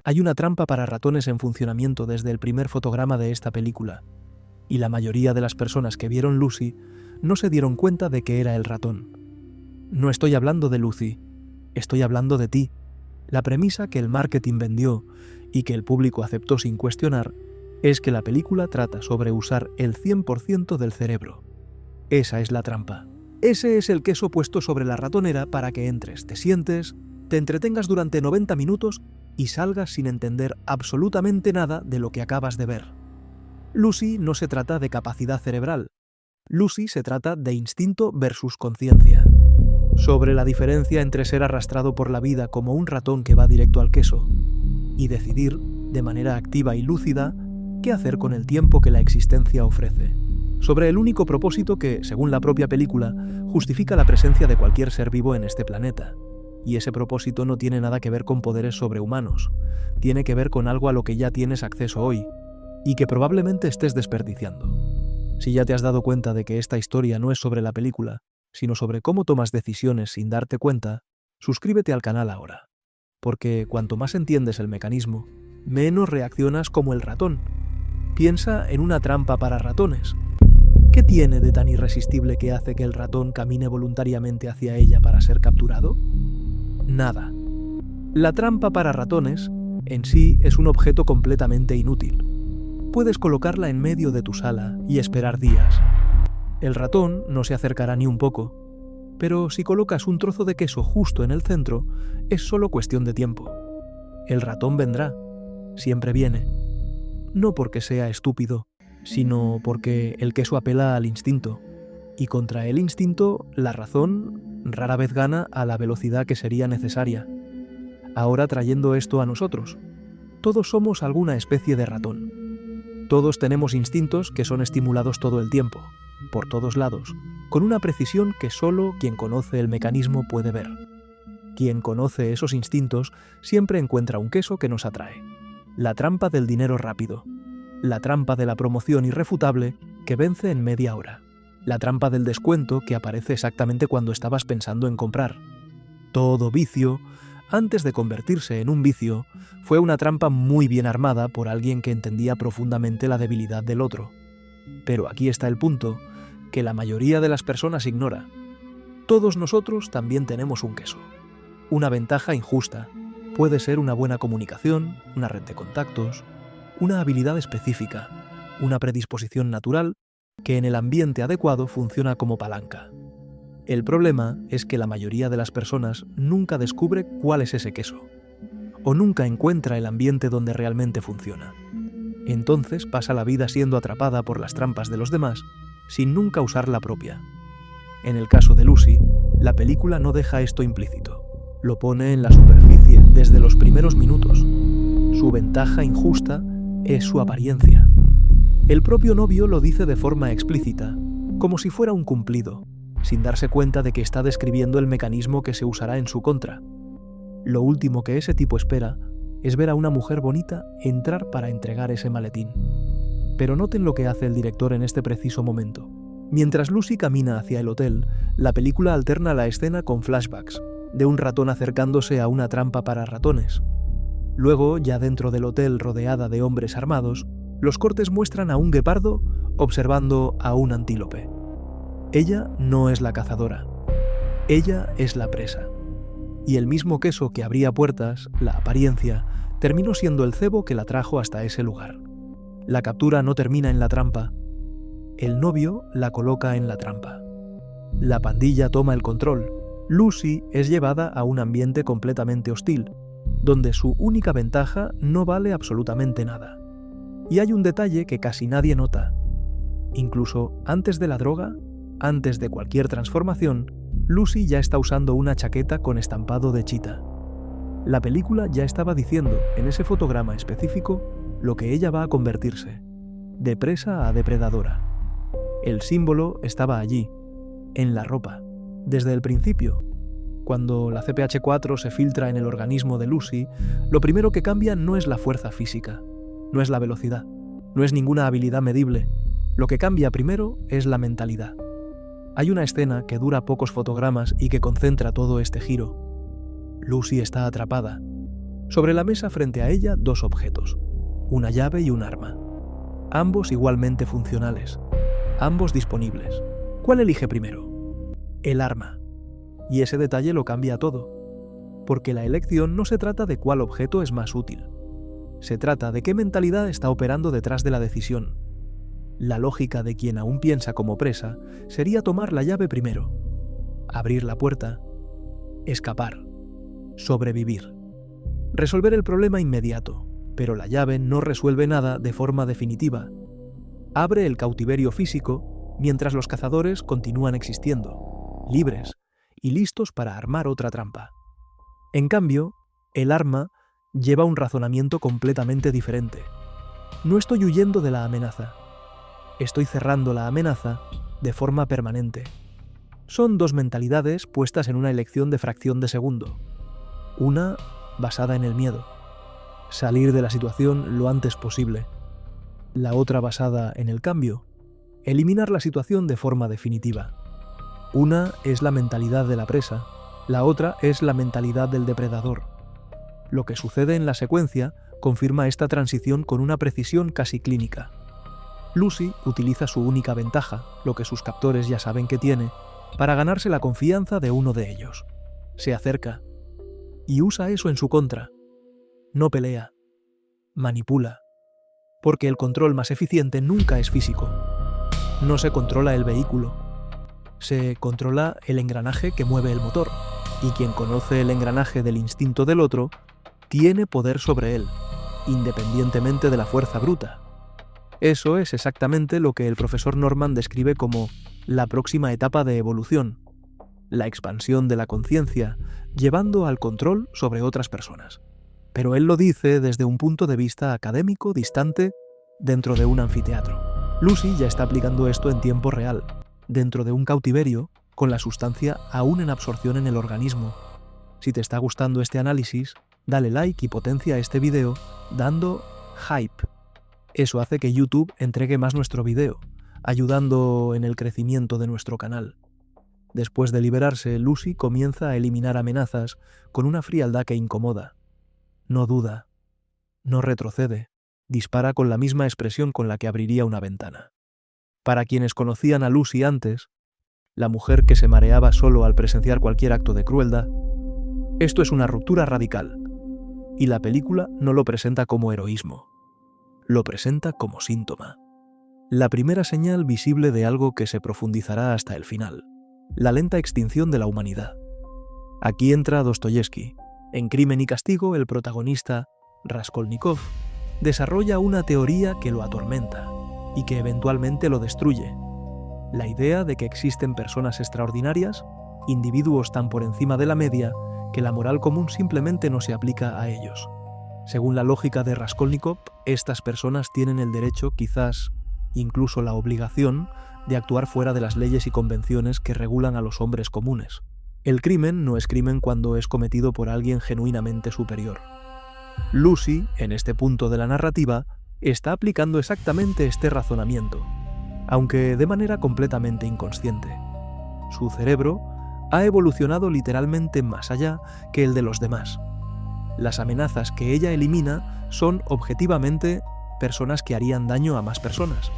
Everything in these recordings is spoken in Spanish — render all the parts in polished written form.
Hay una trampa para ratones en funcionamiento desde el primer fotograma de esta película, y la mayoría de las personas que vieron Lucy no se dieron cuenta de que era el ratón. No estoy hablando de Lucy, estoy hablando de ti. La premisa que el marketing vendió y que el público aceptó sin cuestionar es que la película trata sobre usar el 100% del cerebro. Esa es la trampa. Ese es el queso puesto sobre la ratonera para que entres, te sientes, te entretengas durante 90 minutos y salgas sin entender absolutamente nada de lo que acabas de ver. Lucy no se trata de capacidad cerebral. Lucy se trata de instinto versus conciencia. Sobre la diferencia entre ser arrastrado por la vida como un ratón que va directo al queso y decidir, de manera activa y lúcida, qué hacer con el tiempo que la existencia ofrece. Sobre el único propósito que, según la propia película, justifica la presencia de cualquier ser vivo en este planeta. Y ese propósito no tiene nada que ver con poderes sobrehumanos, tiene que ver con algo a lo que ya tienes acceso hoy y que probablemente estés desperdiciando. Si ya te has dado cuenta de que esta historia no es sobre la película, sino sobre cómo tomas decisiones sin darte cuenta, suscríbete al canal ahora. Porque cuanto más entiendes el mecanismo, menos reaccionas como el ratón. Piensa en una trampa para ratones. ¿Qué tiene de tan irresistible que hace que el ratón camine voluntariamente hacia ella para ser capturado? Nada. La trampa para ratones, en sí, es un objeto completamente inútil. Puedes colocarla en medio de tu sala y esperar días. El ratón no se acercará ni un poco, pero si colocas un trozo de queso justo en el centro, es solo cuestión de tiempo. El ratón vendrá, siempre viene. No porque sea estúpido, sino porque el queso apela al instinto, y contra el instinto, la razón rara vez gana a la velocidad que sería necesaria. Ahora trayendo esto a nosotros, todos somos alguna especie de ratón. Todos tenemos instintos que son estimulados todo el tiempo, por todos lados, con una precisión que solo quien conoce el mecanismo puede ver. Quien conoce esos instintos siempre encuentra un queso que nos atrae. La trampa del dinero rápido. La trampa de la promoción irrefutable que vence en media hora. La trampa del descuento que aparece exactamente cuando estabas pensando en comprar. Todo vicio, antes de convertirse en un vicio, fue una trampa muy bien armada por alguien que entendía profundamente la debilidad del otro. Pero aquí está el punto que la mayoría de las personas ignora. Todos nosotros también tenemos un queso. Una ventaja injusta. Puede ser una buena comunicación, una red de contactos, una habilidad específica, una predisposición natural que en el ambiente adecuado funciona como palanca. El problema es que la mayoría de las personas nunca descubre cuál es ese queso, o nunca encuentra el ambiente donde realmente funciona. Entonces pasa la vida siendo atrapada por las trampas de los demás, sin nunca usar la propia. En el caso de Lucy, la película no deja esto implícito. Lo pone en la superficie desde los primeros minutos. Su ventaja injusta es su apariencia. El propio novio lo dice de forma explícita, como si fuera un cumplido, sin darse cuenta de que está describiendo el mecanismo que se usará en su contra. Lo último que ese tipo espera es ver a una mujer bonita entrar para entregar ese maletín. Pero noten lo que hace el director en este preciso momento. Mientras Lucy camina hacia el hotel, la película alterna la escena con flashbacks de un ratón acercándose a una trampa para ratones. Luego, ya dentro del hotel rodeada de hombres armados, los cortes muestran a un guepardo observando a un antílope. Ella no es la cazadora. Ella es la presa. Y el mismo queso que abría puertas, la apariencia, terminó siendo el cebo que la trajo hasta ese lugar. La captura no termina en la trampa. El novio la coloca en la trampa. La pandilla toma el control. Lucy es llevada a un ambiente completamente hostil, donde su única ventaja no vale absolutamente nada. Y hay un detalle que casi nadie nota. Incluso antes de la droga, antes de cualquier transformación, Lucy ya está usando una chaqueta con estampado de chita. La película ya estaba diciendo, en ese fotograma específico, lo que ella va a convertirse, de presa a depredadora. El símbolo estaba allí, en la ropa, desde el principio. Cuando la CPH4 se filtra en el organismo de Lucy, lo primero que cambia no es la fuerza física, no es la velocidad, no es ninguna habilidad medible. Lo que cambia primero es la mentalidad. Hay una escena que dura pocos fotogramas y que concentra todo este giro. Lucy está atrapada. Sobre la mesa frente a ella, dos objetos, una llave y un arma. Ambos igualmente funcionales, ambos disponibles. ¿Cuál elige primero? El arma. Y ese detalle lo cambia todo, porque la elección no se trata de cuál objeto es más útil. Se trata de qué mentalidad está operando detrás de la decisión. La lógica de quien aún piensa como presa sería tomar la llave primero, abrir la puerta, escapar, sobrevivir, resolver el problema inmediato, pero la llave no resuelve nada de forma definitiva. Abre el cautiverio físico mientras los cazadores continúan existiendo, libres y listos para armar otra trampa. En cambio, el arma lleva un razonamiento completamente diferente. No estoy huyendo de la amenaza. Estoy cerrando la amenaza de forma permanente. Son dos mentalidades puestas en una elección de fracción de segundo. Una basada en el miedo, salir de la situación lo antes posible. La otra basada en el cambio, eliminar la situación de forma definitiva. Una es la mentalidad de la presa, la otra es la mentalidad del depredador. Lo que sucede en la secuencia confirma esta transición con una precisión casi clínica. Lucy utiliza su única ventaja, lo que sus captores ya saben que tiene, para ganarse la confianza de uno de ellos. Se acerca y usa eso en su contra. No pelea, manipula, porque el control más eficiente nunca es físico. No se controla el vehículo, se controla el engranaje que mueve el motor, y quien conoce el engranaje del instinto del otro tiene poder sobre él, independientemente de la fuerza bruta. Eso es exactamente lo que el profesor Norman describe como la próxima etapa de evolución, la expansión de la conciencia, llevando al control sobre otras personas. Pero él lo dice desde un punto de vista académico distante dentro de un anfiteatro. Lucy ya está aplicando esto en tiempo real, dentro de un cautiverio, con la sustancia aún en absorción en el organismo. Si te está gustando este análisis, dale like y potencia este video dando hype. Eso hace que YouTube entregue más nuestro video, ayudando en el crecimiento de nuestro canal. Después de liberarse, Lucy comienza a eliminar amenazas con una frialdad que incomoda. No duda, no retrocede, dispara con la misma expresión con la que abriría una ventana. Para quienes conocían a Lucy antes, la mujer que se mareaba solo al presenciar cualquier acto de crueldad, esto es una ruptura radical, y la película no lo presenta como heroísmo, lo presenta como síntoma. La primera señal visible de algo que se profundizará hasta el final, la lenta extinción de la humanidad. Aquí entra Dostoyevski. En Crimen y Castigo, el protagonista, Raskolnikov, desarrolla una teoría que lo atormenta y que eventualmente lo destruye. La idea de que existen personas extraordinarias, individuos tan por encima de la media, que la moral común simplemente no se aplica a ellos. Según la lógica de Raskolnikov, estas personas tienen el derecho, quizás incluso la obligación, de actuar fuera de las leyes y convenciones que regulan a los hombres comunes. El crimen no es crimen cuando es cometido por alguien genuinamente superior. Lucy, en este punto de la narrativa, está aplicando exactamente este razonamiento, aunque de manera completamente inconsciente. Su cerebro ha evolucionado literalmente más allá que el de los demás. Las amenazas que ella elimina son objetivamente personas que harían daño a más personas.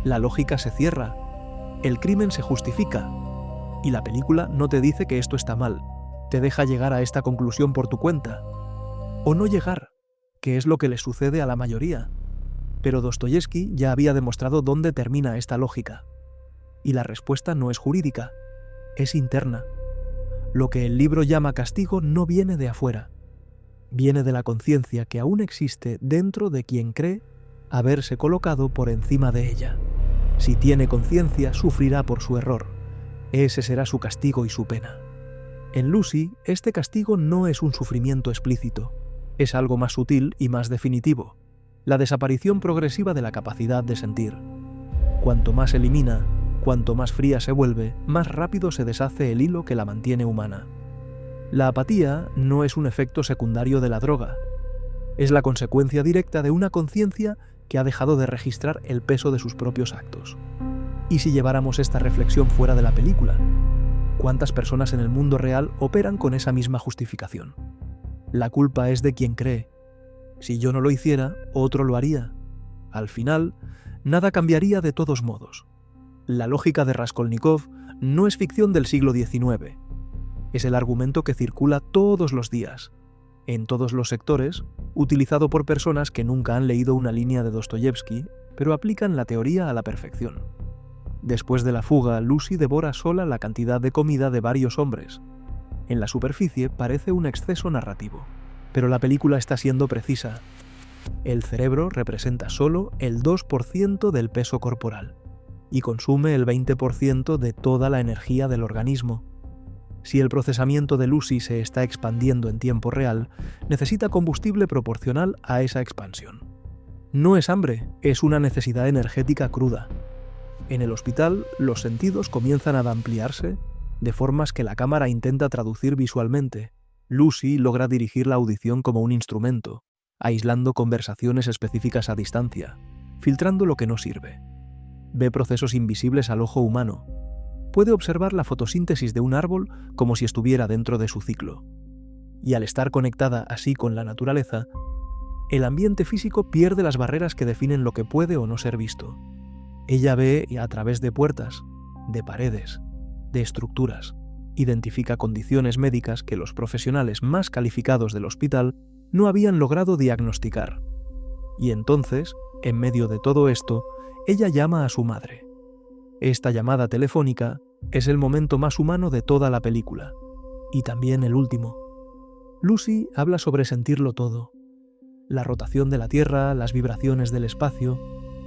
La lógica se cierra, el crimen se justifica, y la película no te dice que esto está mal, te deja llegar a esta conclusión por tu cuenta. O no llegar, que es lo que le sucede a la mayoría. Pero Dostoyevski ya había demostrado dónde termina esta lógica. Y la respuesta no es jurídica, es interna. Lo que el libro llama castigo no viene de afuera. Viene de la conciencia que aún existe dentro de quien cree haberse colocado por encima de ella. Si tiene conciencia, sufrirá por su error. Ese será su castigo y su pena. En Lucy, este castigo no es un sufrimiento explícito, es algo más sutil y más definitivo, la desaparición progresiva de la capacidad de sentir. Cuanto más elimina, cuanto más fría se vuelve, más rápido se deshace el hilo que la mantiene humana. La apatía no es un efecto secundario de la droga, es la consecuencia directa de una conciencia que ha dejado de registrar el peso de sus propios actos. ¿Y si lleváramos esta reflexión fuera de la película? ¿Cuántas personas en el mundo real operan con esa misma justificación? La culpa es de quien cree. Si yo no lo hiciera, otro lo haría. Al final, nada cambiaría de todos modos. La lógica de Raskolnikov no es ficción del siglo XIX. Es el argumento que circula todos los días, en todos los sectores, utilizado por personas que nunca han leído una línea de Dostoyevsky, pero aplican la teoría a la perfección. Después de la fuga, Lucy devora sola la cantidad de comida de varios hombres. En la superficie parece un exceso narrativo, pero la película está siendo precisa. El cerebro representa solo el 2% del peso corporal y consume el 20% de toda la energía del organismo. Si el procesamiento de Lucy se está expandiendo en tiempo real, necesita combustible proporcional a esa expansión. No es hambre, es una necesidad energética cruda. En el hospital, los sentidos comienzan a ampliarse de formas que la cámara intenta traducir visualmente. Lucy logra dirigir la audición como un instrumento, aislando conversaciones específicas a distancia, filtrando lo que no sirve. Ve procesos invisibles al ojo humano. Puede observar la fotosíntesis de un árbol como si estuviera dentro de su ciclo. Y al estar conectada así con la naturaleza, el ambiente físico pierde las barreras que definen lo que puede o no ser visto. Ella ve a través de puertas, de paredes, de estructuras. Identifica condiciones médicas que los profesionales más calificados del hospital no habían logrado diagnosticar. Y entonces, en medio de todo esto, ella llama a su madre. Esta llamada telefónica es el momento más humano de toda la película, y también el último. Lucy habla sobre sentirlo todo: la rotación de la Tierra, las vibraciones del espacio,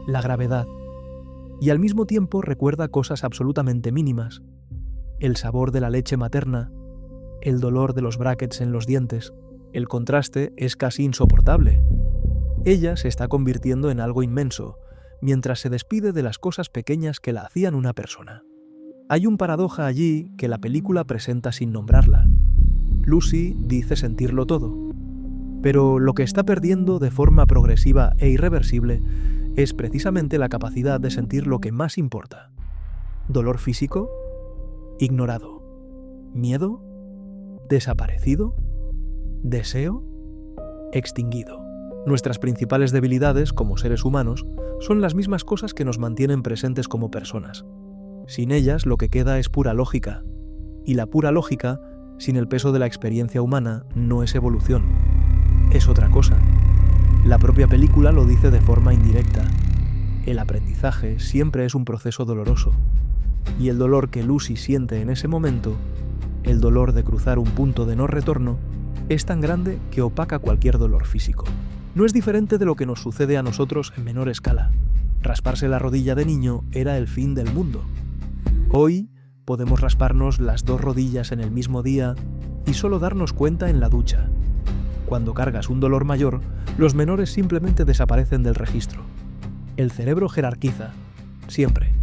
la gravedad, y al mismo tiempo recuerda cosas absolutamente mínimas: el sabor de la leche materna, el dolor de los brackets en los dientes. El contraste es casi insoportable. Ella se está convirtiendo en algo inmenso, mientras se despide de las cosas pequeñas que la hacían una persona. Hay un paradoja allí que la película presenta sin nombrarla. Lucy dice sentirlo todo, pero lo que está perdiendo de forma progresiva e irreversible es precisamente la capacidad de sentir lo que más importa. ¿Dolor físico? Ignorado. ¿Miedo? ¿Desaparecido? ¿Deseo? Extinguido. Nuestras principales debilidades como seres humanos son las mismas cosas que nos mantienen presentes como personas. Sin ellas, lo que queda es pura lógica. Y la pura lógica, sin el peso de la experiencia humana, no es evolución. Es otra cosa. La propia película lo dice de forma indirecta. El aprendizaje siempre es un proceso doloroso. Y el dolor que Lucy siente en ese momento, el dolor de cruzar un punto de no retorno, es tan grande que opaca cualquier dolor físico. No es diferente de lo que nos sucede a nosotros en menor escala. Rasparse la rodilla de niño era el fin del mundo. Hoy podemos rasparnos las 2 rodillas en el mismo día y solo darnos cuenta en la ducha. Cuando cargas un dolor mayor, los menores simplemente desaparecen del registro. El cerebro jerarquiza, siempre.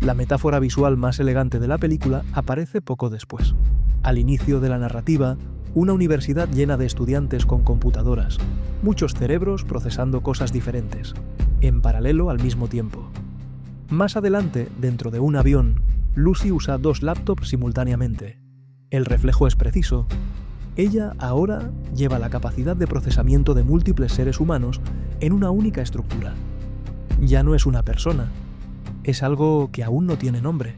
La metáfora visual más elegante de la película aparece poco después. Al inicio de la narrativa, una universidad llena de estudiantes con computadoras, muchos cerebros procesando cosas diferentes, en paralelo al mismo tiempo. Más adelante, dentro de un avión, Lucy usa 2 laptops simultáneamente. El reflejo es preciso. Ella ahora lleva la capacidad de procesamiento de múltiples seres humanos en una única estructura. Ya no es una persona, es algo que aún no tiene nombre.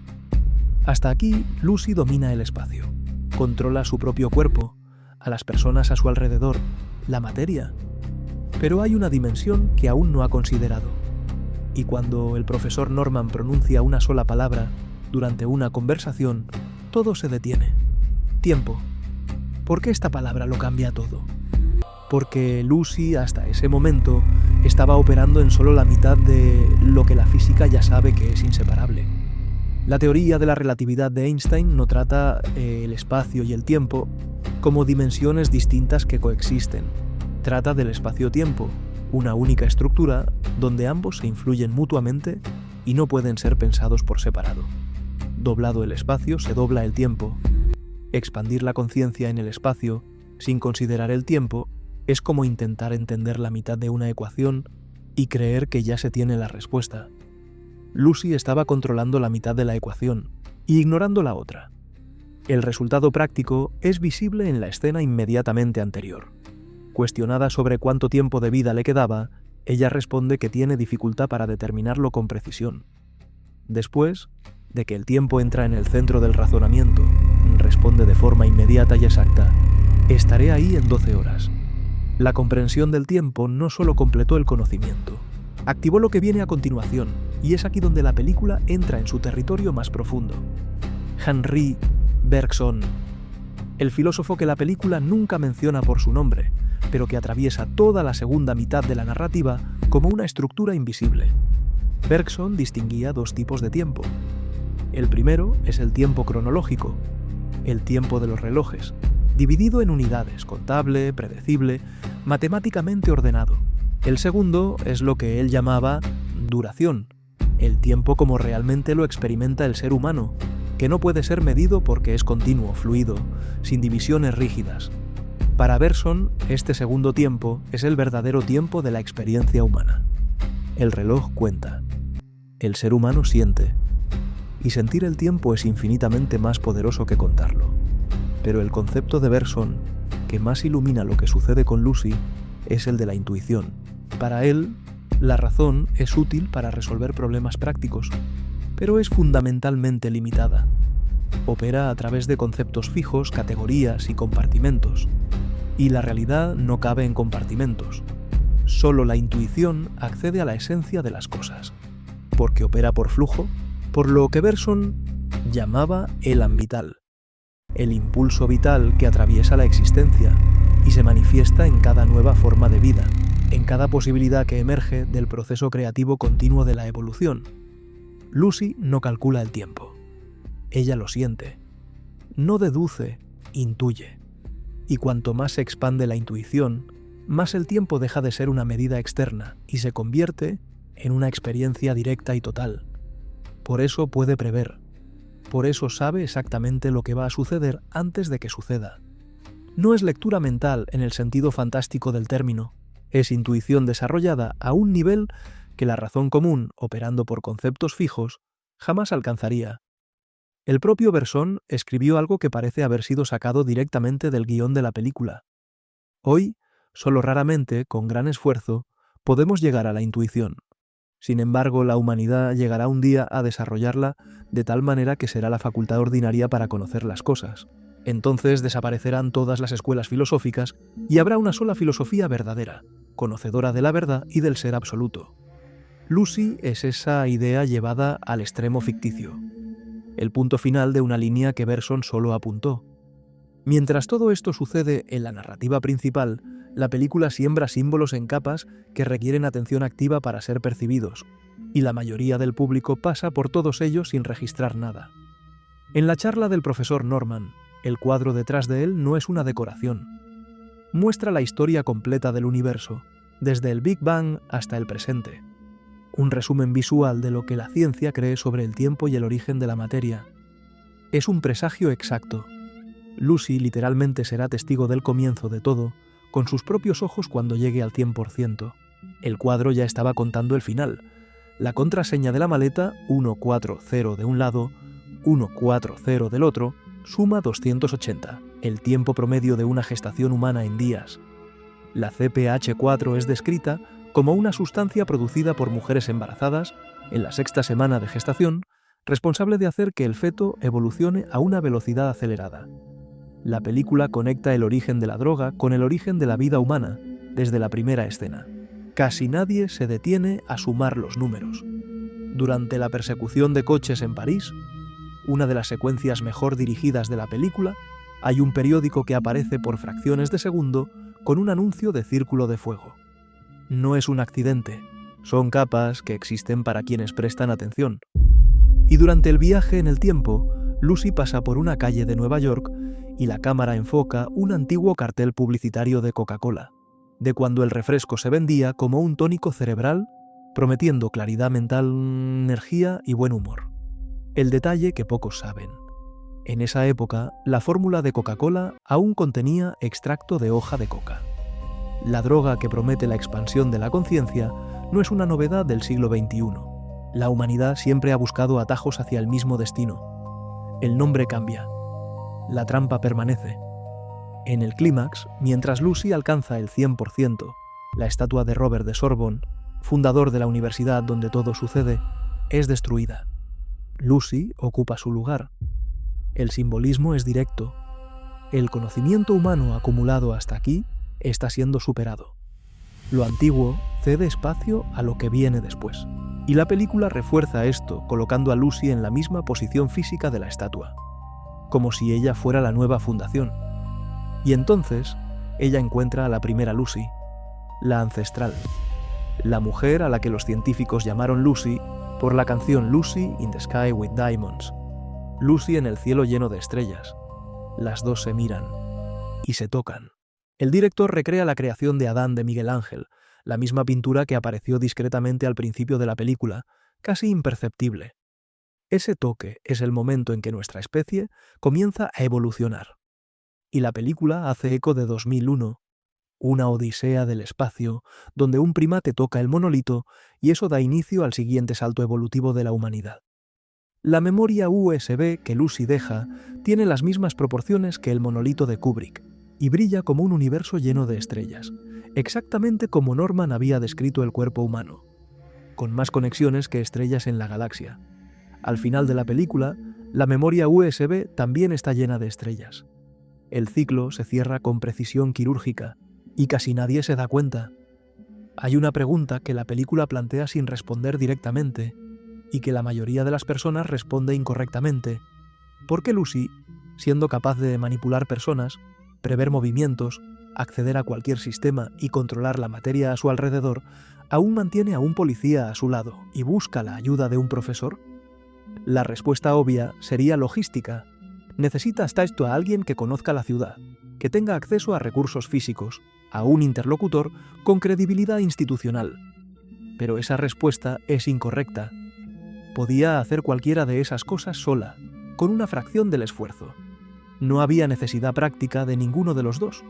Hasta aquí, Lucy domina el espacio, controla su propio cuerpo, a las personas a su alrededor, la materia. Pero hay una dimensión que aún no ha considerado. Y cuando el profesor Norman pronuncia una sola palabra durante una conversación, todo se detiene. Tiempo. ¿Por qué esta palabra lo cambia todo? Porque Lucy, hasta ese momento, estaba operando en solo la mitad de lo que la física ya sabe que es inseparable. La teoría de la relatividad de Einstein no trata el espacio y el tiempo como dimensiones distintas que coexisten. Trata del espacio-tiempo, una única estructura donde ambos se influyen mutuamente y no pueden ser pensados por separado. Doblado el espacio, se dobla el tiempo. Expandir la conciencia en el espacio, sin considerar el tiempo, es como intentar entender la mitad de una ecuación y creer que ya se tiene la respuesta. Lucy estaba controlando la mitad de la ecuación y ignorando la otra. El resultado práctico es visible en la escena inmediatamente anterior. Cuestionada sobre cuánto tiempo de vida le quedaba, ella responde que tiene dificultad para determinarlo con precisión. Después de que el tiempo entra en el centro del razonamiento, responde de forma inmediata y exacta: estaré ahí en 12 horas. La comprensión del tiempo no solo completó el conocimiento, activó lo que viene a continuación, y es aquí donde la película entra en su territorio más profundo. Henri Bergson, el filósofo que la película nunca menciona por su nombre, pero que atraviesa toda la segunda mitad de la narrativa como una estructura invisible. Bergson distinguía dos tipos de tiempo. El primero es el tiempo cronológico, el tiempo de los relojes, dividido en unidades, contable, predecible, matemáticamente ordenado. El segundo es lo que él llamaba duración, el tiempo como realmente lo experimenta el ser humano, que no puede ser medido porque es continuo, fluido, sin divisiones rígidas. Para Bergson, este segundo tiempo es el verdadero tiempo de la experiencia humana. El reloj cuenta. El ser humano siente. Y sentir el tiempo es infinitamente más poderoso que contarlo. Pero el concepto de Bergson, que más ilumina lo que sucede con Lucy, es el de la intuición. Para él, la razón es útil para resolver problemas prácticos, pero es fundamentalmente limitada. Opera a través de conceptos fijos, categorías y compartimentos. Y la realidad no cabe en compartimentos. Solo la intuición accede a la esencia de las cosas, porque opera por flujo, por lo que Bergson llamaba elan vital, el impulso vital que atraviesa la existencia y se manifiesta en cada nueva forma de vida, en cada posibilidad que emerge del proceso creativo continuo de la evolución. Lucy no calcula el tiempo. Ella lo siente. No deduce, intuye. Y cuanto más se expande la intuición, más el tiempo deja de ser una medida externa y se convierte en una experiencia directa y total. Por eso puede prever. Por eso sabe exactamente lo que va a suceder antes de que suceda. No es lectura mental en el sentido fantástico del término. Es intuición desarrollada a un nivel que la razón común, operando por conceptos fijos, jamás alcanzaría. El propio Bergson escribió algo que parece haber sido sacado directamente del guión de la película. Hoy, solo raramente, con gran esfuerzo, podemos llegar a la intuición. Sin embargo, la humanidad llegará un día a desarrollarla de tal manera que será la facultad ordinaria para conocer las cosas. Entonces desaparecerán todas las escuelas filosóficas y habrá una sola filosofía verdadera, conocedora de la verdad y del ser absoluto. Lucy es esa idea llevada al extremo ficticio, el punto final de una línea que Bergson solo apuntó. Mientras todo esto sucede en la narrativa principal, la película siembra símbolos en capas que requieren atención activa para ser percibidos, y la mayoría del público pasa por todos ellos sin registrar nada. En la charla del profesor Norman, el cuadro detrás de él no es una decoración. Muestra la historia completa del universo, desde el Big Bang hasta el presente. Un resumen visual de lo que la ciencia cree sobre el tiempo y el origen de la materia. Es un presagio exacto. Lucy literalmente será testigo del comienzo de todo, con sus propios ojos cuando llegue al 100%. El cuadro ya estaba contando el final. La contraseña de la maleta, 140 de un lado, 140 del otro, suma 280, el tiempo promedio de una gestación humana en días. La CPH4 es descrita como una sustancia producida por mujeres embarazadas en la 6ª semana de gestación, responsable de hacer que el feto evolucione a una velocidad acelerada. La película conecta el origen de la droga con el origen de la vida humana desde la primera escena. Casi nadie se detiene a sumar los números. Durante la persecución de coches en París, una de las secuencias mejor dirigidas de la película, hay un periódico que aparece por fracciones de segundo con un anuncio de círculo de fuego. No es un accidente, son capas que existen para quienes prestan atención. Y durante el viaje en el tiempo, Lucy pasa por una calle de Nueva York y la cámara enfoca un antiguo cartel publicitario de Coca-Cola, de cuando el refresco se vendía como un tónico cerebral, prometiendo claridad mental, energía y buen humor. El detalle que pocos saben. En esa época, la fórmula de Coca-Cola aún contenía extracto de hoja de coca. La droga que promete la expansión de la conciencia no es una novedad del siglo XXI. La humanidad siempre ha buscado atajos hacia el mismo destino. El nombre cambia. la trampa permanece. En el clímax, mientras Lucy alcanza el 100%, la estatua de Robert de Sorbonne, fundador de la universidad donde todo sucede, es destruida. Lucy ocupa su lugar. El simbolismo es directo. El conocimiento humano acumulado hasta aquí está siendo superado. Lo antiguo cede espacio a lo que viene después. Y la película refuerza esto colocando a Lucy en la misma posición física de la estatua, como si ella fuera la nueva fundación. Y entonces, ella encuentra a la primera Lucy, la ancestral, la mujer a la que los científicos llamaron Lucy por la canción Lucy in the Sky with Diamonds, Lucy en el cielo lleno de estrellas. Las dos se miran y se tocan. El director recrea la creación de Adán de Miguel Ángel, la misma pintura que apareció discretamente al principio de la película, casi imperceptible. Ese toque es el momento en que nuestra especie comienza a evolucionar. Y la película hace eco de 2001, una odisea del espacio, donde un primate toca el monolito y eso da inicio al siguiente salto evolutivo de la humanidad. La memoria USB que Lucy deja tiene las mismas proporciones que el monolito de Kubrick y brilla como un universo lleno de estrellas, exactamente como Norman había descrito el cuerpo humano, con más conexiones que estrellas en la galaxia. Al final de la película, la memoria USB también está llena de estrellas. El ciclo se cierra con precisión quirúrgica y casi nadie se da cuenta. Hay una pregunta que la película plantea sin responder directamente y que la mayoría de las personas responde incorrectamente. ¿Por qué Lucy, siendo capaz de manipular personas, prever movimientos, acceder a cualquier sistema y controlar la materia a su alrededor, aún mantiene a un policía a su lado y busca la ayuda de un profesor? La respuesta obvia sería logística. Necesita hasta esto a alguien que conozca la ciudad, que tenga acceso a recursos físicos, a un interlocutor con credibilidad institucional. Pero esa respuesta es incorrecta. Podía hacer cualquiera de esas cosas sola, con una fracción del esfuerzo. No había necesidad práctica de ninguno de los dos.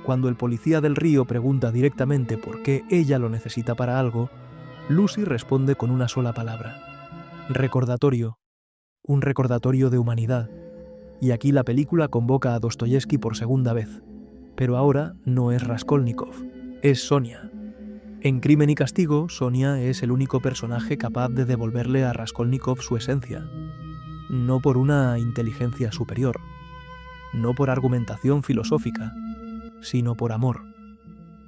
Cuando el policía del río pregunta directamente por qué ella lo necesita para algo, Lucy responde con una sola palabra: recordatorio. Un recordatorio de humanidad. Y aquí la película convoca a Dostoyevsky por segunda vez. Pero ahora no es Raskolnikov, es Sonia. En Crimen y Castigo, Sonia es el único personaje capaz de devolverle a Raskolnikov su esencia. No por una inteligencia superior, no por argumentación filosófica, sino por amor.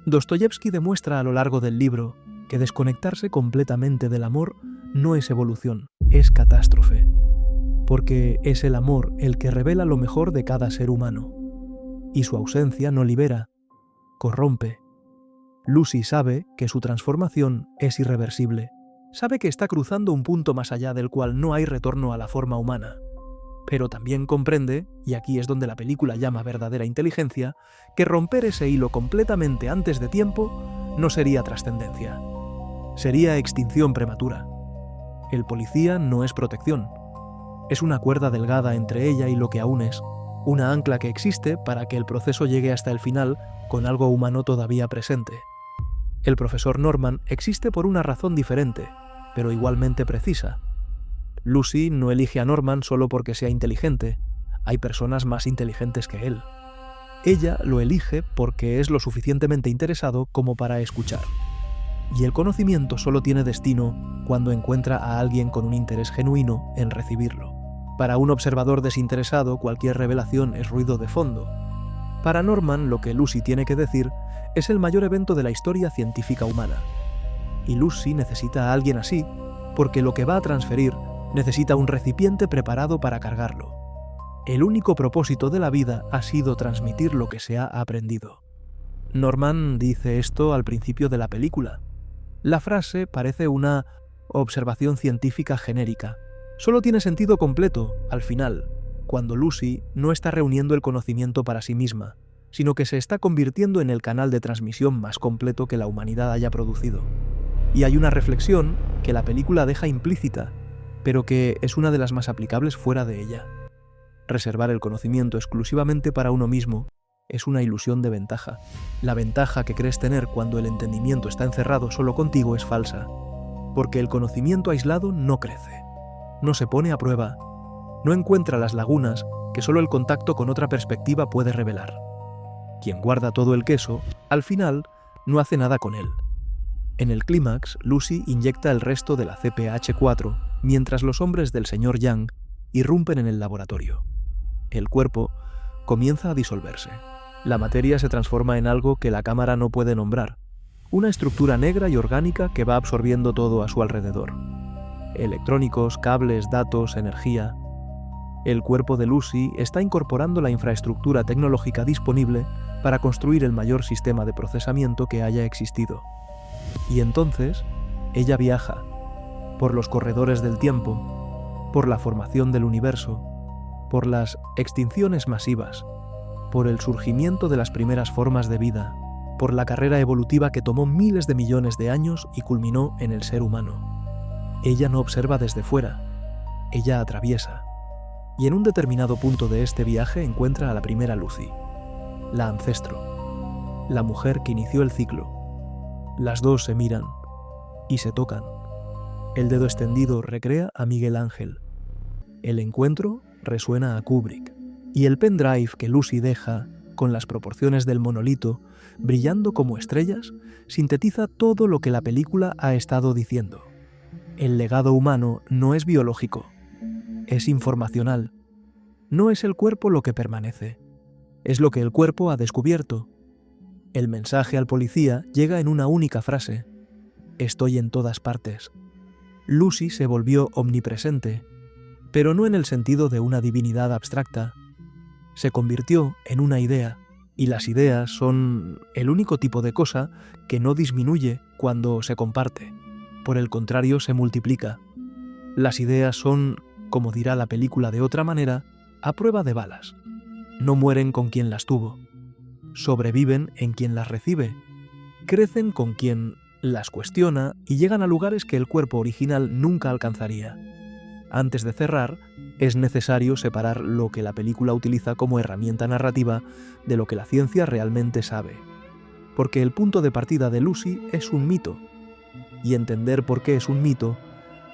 Dostoyevsky demuestra a lo largo del libro que desconectarse completamente del amor no es evolución, es catástrofe. Porque es el amor el que revela lo mejor de cada ser humano. Y su ausencia no libera, corrompe. Lucy sabe que su transformación es irreversible. Sabe que está cruzando un punto más allá del cual no hay retorno a la forma humana. Pero también comprende, y aquí es donde la película llama verdadera inteligencia, que romper ese hilo completamente antes de tiempo no sería trascendencia. Sería extinción prematura. El policía no es protección. Es una cuerda delgada entre ella y lo que aún es, una ancla que existe para que el proceso llegue hasta el final con algo humano todavía presente. El profesor Norman existe por una razón diferente, pero igualmente precisa. Lucy no elige a Norman solo porque sea inteligente. Hay personas más inteligentes que él. Ella lo elige porque es lo suficientemente interesado como para escuchar. Y el conocimiento solo tiene destino cuando encuentra a alguien con un interés genuino en recibirlo. Para un observador desinteresado, cualquier revelación es ruido de fondo. Para Norman, lo que Lucy tiene que decir es el mayor evento de la historia científica humana. Y Lucy necesita a alguien así, porque lo que va a transferir necesita un recipiente preparado para cargarlo. El único propósito de la vida ha sido transmitir lo que se ha aprendido. Norman dice esto al principio de la película. La frase parece una observación científica genérica. Solo tiene sentido completo al final, cuando Lucy no está reuniendo el conocimiento para sí misma, sino que se está convirtiendo en el canal de transmisión más completo que la humanidad haya producido. Y hay una reflexión que la película deja implícita, pero que es una de las más aplicables fuera de ella. Reservar el conocimiento exclusivamente para uno mismo es una ilusión de ventaja. La ventaja que crees tener cuando el entendimiento está encerrado solo contigo es falsa, porque el conocimiento aislado no crece, no se pone a prueba, No encuentra las lagunas que solo el contacto con otra perspectiva puede revelar. Quien guarda todo el queso, al final, no hace nada con él. En el clímax, Lucy inyecta el resto de la CPH4, mientras los hombres del señor Yang irrumpen en el laboratorio. El cuerpo comienza a disolverse. La materia se transforma en algo que la cámara no puede nombrar, una estructura negra y orgánica que va absorbiendo todo a su alrededor. Electrónicos, cables, datos, energía. El cuerpo de Lucy está incorporando la infraestructura tecnológica disponible para construir el mayor sistema de procesamiento que haya existido. Y entonces, ella viaja por los corredores del tiempo, por la formación del universo, por las extinciones masivas, por el surgimiento de las primeras formas de vida, por la carrera evolutiva que tomó miles de millones de años y culminó en el ser humano. Ella no observa desde fuera, ella atraviesa. Y en un determinado punto de este viaje encuentra a la primera Lucy, la ancestro, la mujer que inició el ciclo. Las dos se miran y se tocan. El dedo extendido recrea a Miguel Ángel. El encuentro resuena a Kubrick. Y el pendrive que Lucy deja, con las proporciones del monolito, brillando como estrellas, sintetiza todo lo que la película ha estado diciendo. El legado humano no es biológico, es informacional. No es el cuerpo lo que permanece, es lo que el cuerpo ha descubierto. El mensaje al policía llega en una única frase: estoy en todas partes. Lucy se volvió omnipresente, pero no en el sentido de una divinidad abstracta. Se convirtió en una idea, y las ideas son el único tipo de cosa que no disminuye cuando se comparte. Por el contrario, se multiplica. Las ideas son, como dirá la película de otra manera, a prueba de balas. No mueren con quien las tuvo. Sobreviven en quien las recibe, crecen con quien las cuestiona y llegan a lugares que el cuerpo original nunca alcanzaría. Antes de cerrar, es necesario separar lo que la película utiliza como herramienta narrativa de lo que la ciencia realmente sabe. Porque el punto de partida de Lucy es un mito, y entender por qué es un mito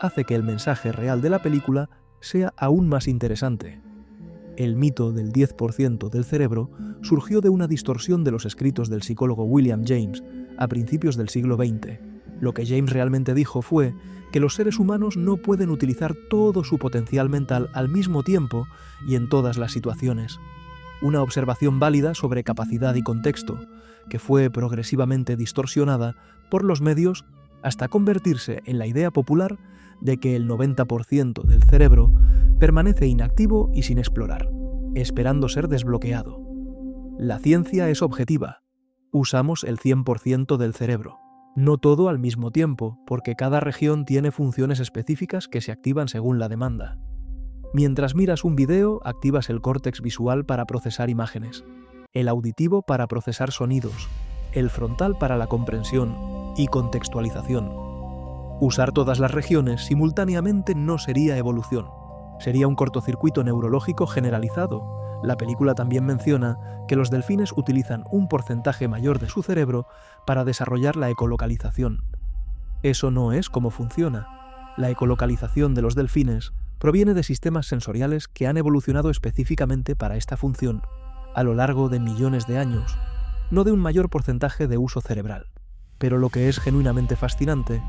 hace que el mensaje real de la película sea aún más interesante. El mito del 10% del cerebro surgió de una distorsión de los escritos del psicólogo William James a principios del siglo XX. Lo que James realmente dijo fue que los seres humanos no pueden utilizar todo su potencial mental al mismo tiempo y en todas las situaciones. Una observación válida sobre capacidad y contexto, que fue progresivamente distorsionada por los medios hasta convertirse en la idea popular de que el 90% del cerebro permanece inactivo y sin explorar, esperando ser desbloqueado. La ciencia es objetiva. Usamos el 100% del cerebro. No todo al mismo tiempo, porque cada región tiene funciones específicas que se activan según la demanda. Mientras miras un video, activas el córtex visual para procesar imágenes, el auditivo para procesar sonidos, el frontal para la comprensión y contextualización. Usar todas las regiones simultáneamente no sería evolución. Sería un cortocircuito neurológico generalizado. La película también menciona que los delfines utilizan un porcentaje mayor de su cerebro para desarrollar la ecolocalización. Eso no es cómo funciona. La ecolocalización de los delfines proviene de sistemas sensoriales que han evolucionado específicamente para esta función a lo largo de millones de años, no de un mayor porcentaje de uso cerebral. Pero lo que es genuinamente fascinante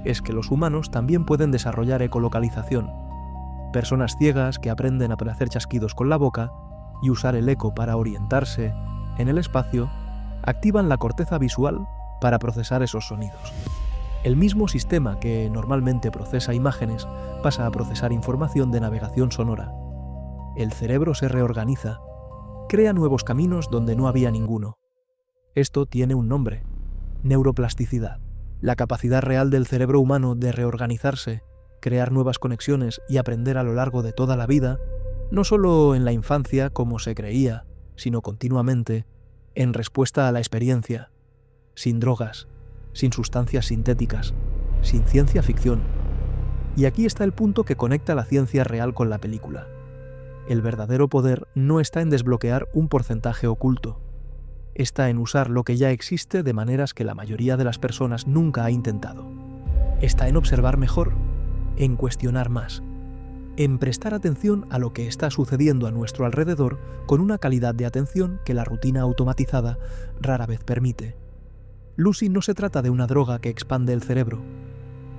es que los humanos también pueden desarrollar ecolocalización. Personas ciegas que aprenden a hacer chasquidos con la boca y usar el eco para orientarse en el espacio, activan la corteza visual para procesar esos sonidos. El mismo sistema que normalmente procesa imágenes pasa a procesar información de navegación sonora. El cerebro se reorganiza, crea nuevos caminos donde no había ninguno. Esto tiene un nombre: neuroplasticidad. La capacidad real del cerebro humano de reorganizarse, crear nuevas conexiones y aprender a lo largo de toda la vida, no solo en la infancia como se creía, sino continuamente, en respuesta a la experiencia, sin drogas, sin sustancias sintéticas, sin ciencia ficción. Y aquí está el punto que conecta la ciencia real con la película. El verdadero poder no está en desbloquear un porcentaje oculto, está en usar lo que ya existe de maneras que la mayoría de las personas nunca ha intentado. Está en observar mejor, en cuestionar más. en prestar atención a lo que está sucediendo a nuestro alrededor con una calidad de atención que la rutina automatizada rara vez permite. Lucy no se trata de una droga que expande el cerebro.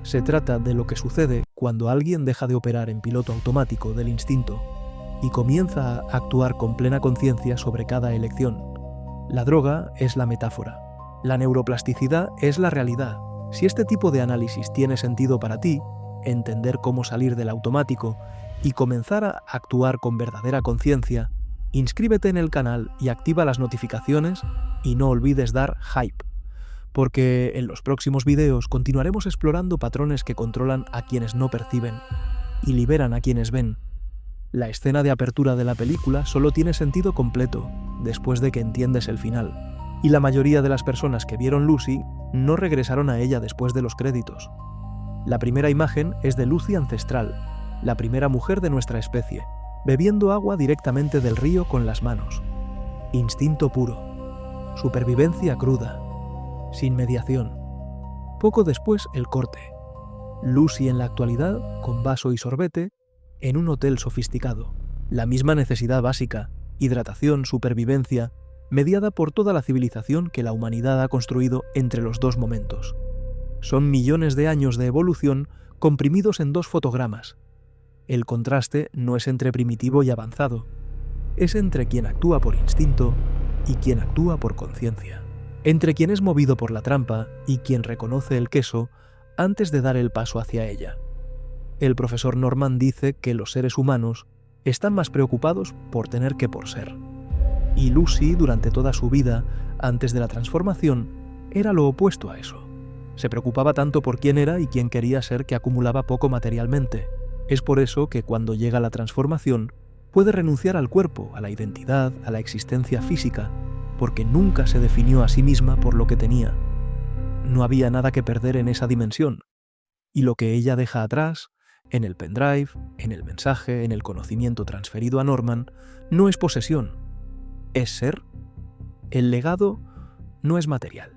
Se trata de lo que sucede cuando alguien deja de operar en piloto automático del instinto y comienza a actuar con plena conciencia sobre cada elección. La droga es la metáfora. La neuroplasticidad es la realidad. Si este tipo de análisis tiene sentido para ti, entender cómo salir del automático y comenzar a actuar con verdadera conciencia, inscríbete en el canal y activa las notificaciones y no olvides dar hype, porque en los próximos videos continuaremos explorando patrones que controlan a quienes no perciben y liberan a quienes ven. La escena de apertura de la película solo tiene sentido completo después de que entiendes el final, y la mayoría de las personas que vieron Lucy no regresaron a ella después de los créditos. La primera imagen es de Lucy ancestral, la primera mujer de nuestra especie, bebiendo agua directamente del río con las manos. Instinto puro. Supervivencia cruda. Sin mediación. Poco después el corte. Lucy en la actualidad, con vaso y sorbete, en un hotel sofisticado. La misma necesidad básica, hidratación, supervivencia, mediada por toda la civilización que la humanidad ha construido entre los dos momentos. Son millones de años de evolución comprimidos en dos fotogramas. El contraste no es entre primitivo y avanzado, es entre quien actúa por instinto y quien actúa por conciencia. Entre quien es movido por la trampa y quien reconoce el queso antes de dar el paso hacia ella. El profesor Norman dice que los seres humanos están más preocupados por tener que por ser. Y Lucy, durante toda su vida, antes de la transformación, era lo opuesto a eso. Se preocupaba tanto por quién era y quién quería ser que acumulaba poco materialmente. Es por eso que cuando llega la transformación, puede renunciar al cuerpo, a la identidad, a la existencia física, porque nunca se definió a sí misma por lo que tenía. No había nada que perder en esa dimensión. Y lo que ella deja atrás, en el pendrive, en el mensaje, en el conocimiento transferido a Norman, no es posesión. Es ser. El legado no es material.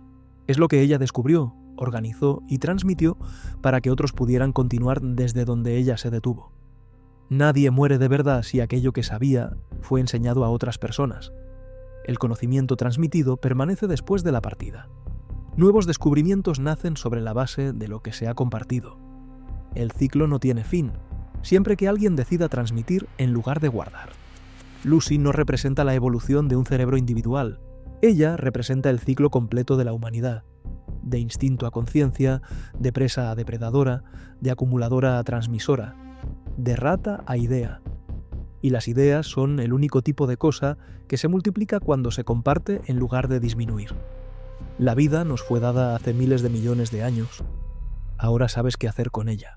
Es lo que ella descubrió, organizó y transmitió para que otros pudieran continuar desde donde ella se detuvo. Nadie muere de verdad si aquello que sabía fue enseñado a otras personas. El conocimiento transmitido permanece después de la partida. Nuevos descubrimientos nacen sobre la base de lo que se ha compartido. El ciclo no tiene fin, siempre que alguien decida transmitir en lugar de guardar. Lucy no representa la evolución de un cerebro individual. Ella representa el ciclo completo de la humanidad. De instinto a conciencia, de presa a depredadora, de acumuladora a transmisora, de rata a idea. Y las ideas son el único tipo de cosa que se multiplica cuando se comparte en lugar de disminuir. La vida nos fue dada hace miles de millones de años. Ahora sabes qué hacer con ella.